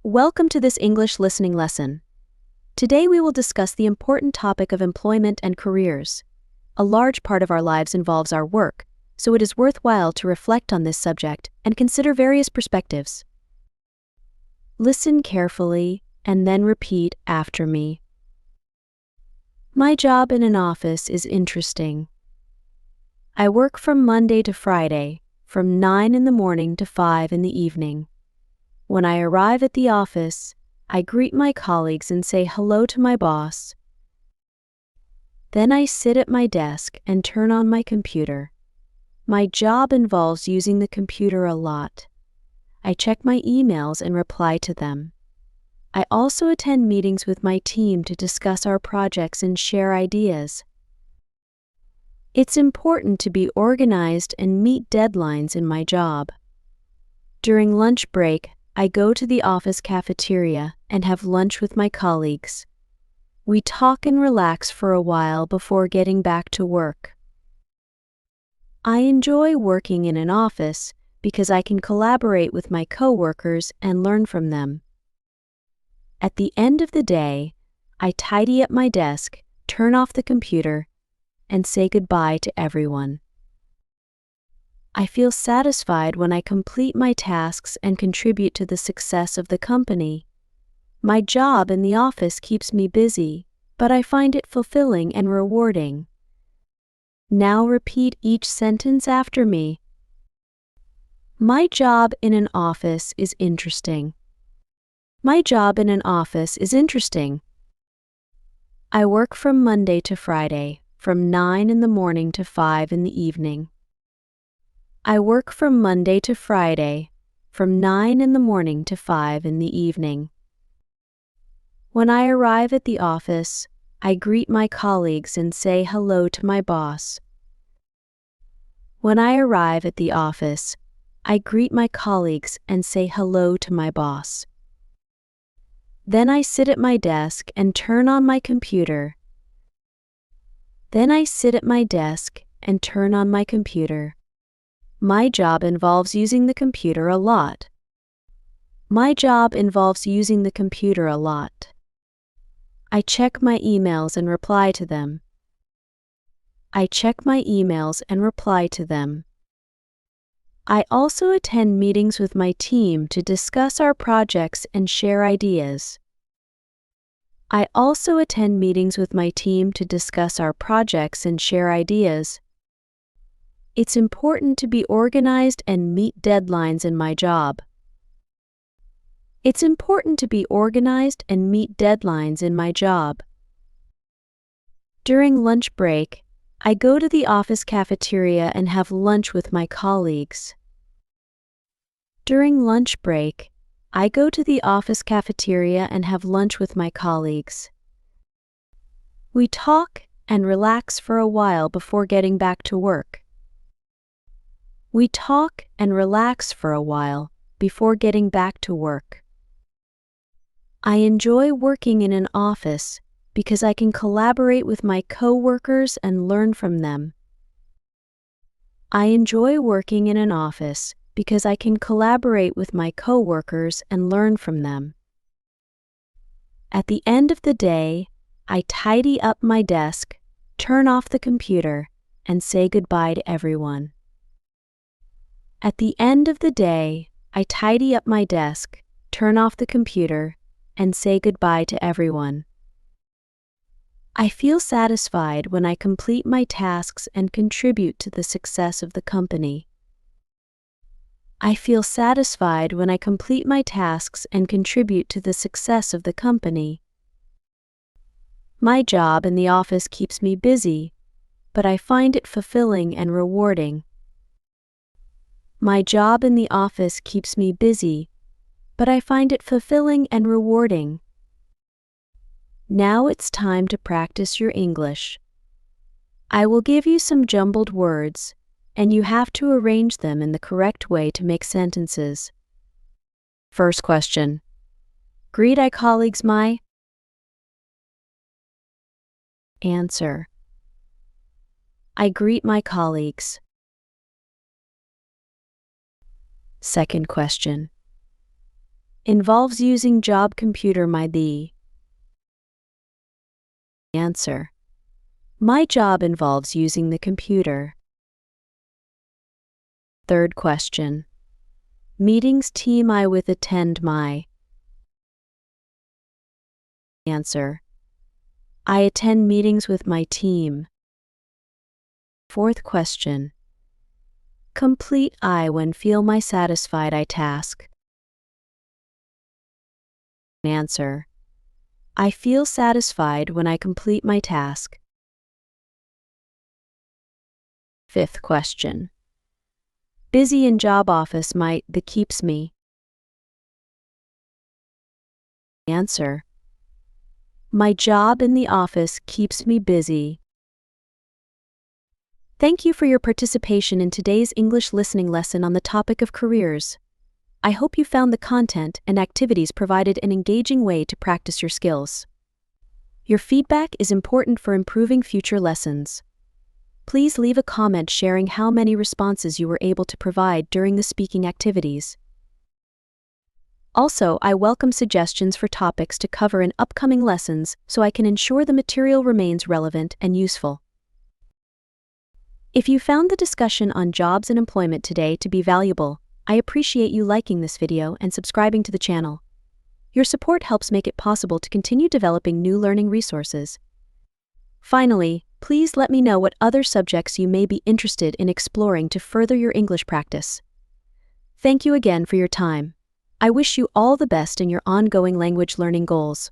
Welcome to this English listening lesson. Today we will discuss the important topic of employment and careers. A large part of our lives involves our work, so it is worthwhile to reflect on this subject and consider various perspectives. Listen carefully and then repeat after me. My job in an office is interesting. I work from Monday to Friday, from 9 in the morning to 5 in the evening. When I arrive at the office, I greet my colleagues and say hello to my boss. Then I sit at my desk and turn on my computer. My job involves using the computer a lot. I check my emails and reply to them. I also attend meetings with my team to discuss our projects and share ideas. It's important to be organized and meet deadlines in my job. During lunch break, I go to the office cafeteria and have lunch with my colleagues. We talk and relax for a while before getting back to work. I enjoy working in an office because I can collaborate with my coworkers and learn from them. At the end of the day, I tidy up my desk, turn off the computer, and say goodbye to everyone. I feel satisfied when I complete my tasks and contribute to the success of the company. My job in the office keeps me busy, but I find it fulfilling and rewarding. Now repeat each sentence after me. My job in an office is interesting. My job in an office is interesting. I work from Monday to Friday, from 9 in the morning to 5 in the evening. I work from Monday to Friday, from 9 in the morning to 5 in the evening. When I arrive at the office, I greet my colleagues and say hello to my boss. When I arrive at the office, I greet my colleagues and say hello to my boss. Then I sit at my desk and turn on my computer. My job involves using the computer a lot. I check my emails and reply to them. I also attend meetings with my team to discuss our projects and share ideas. It's important to be organized and meet deadlines in my job. During lunch break, I go to the office cafeteria and have lunch with my colleagues. We talk and relax for a while before getting back to work. I enjoy working in an office because I can collaborate with my coworkers and learn from them. At the end of the day, I tidy up my desk, turn off the computer, and say goodbye to everyone. I feel satisfied when I complete my tasks and contribute to the success of the company. My job in the office keeps me busy, but I find it fulfilling and rewarding. Now it's time to practice your English. I will give you some jumbled words, and you have to arrange them in the correct way to make sentences. First question. Greet I colleagues my. Answer. I greet my colleagues. Second question. Involves using job computer the answer. My job involves using the computer. Third question. Meetings team I with attend my answer. I attend meetings with my team. Fourth question. Complete I when feel my satisfied I task. Answer. I feel satisfied when I complete my task. Fifth question. Busy in job office that keeps me. Answer. My job in the office keeps me busy. Thank you for your participation in today's English listening lesson on the topic of careers. I hope you found the content and activities provided an engaging way to practice your skills. Your feedback is important for improving future lessons. Please leave a comment sharing how many responses you were able to provide during the speaking activities. Also, I welcome suggestions for topics to cover in upcoming lessons so I can ensure the material remains relevant and useful. If you found the discussion on jobs and employment today to be valuable, I appreciate you liking this video and subscribing to the channel. Your support helps make it possible to continue developing new learning resources. Finally, please let me know what other subjects you may be interested in exploring to further your English practice. Thank you again for your time. I wish you all the best in your ongoing language learning goals.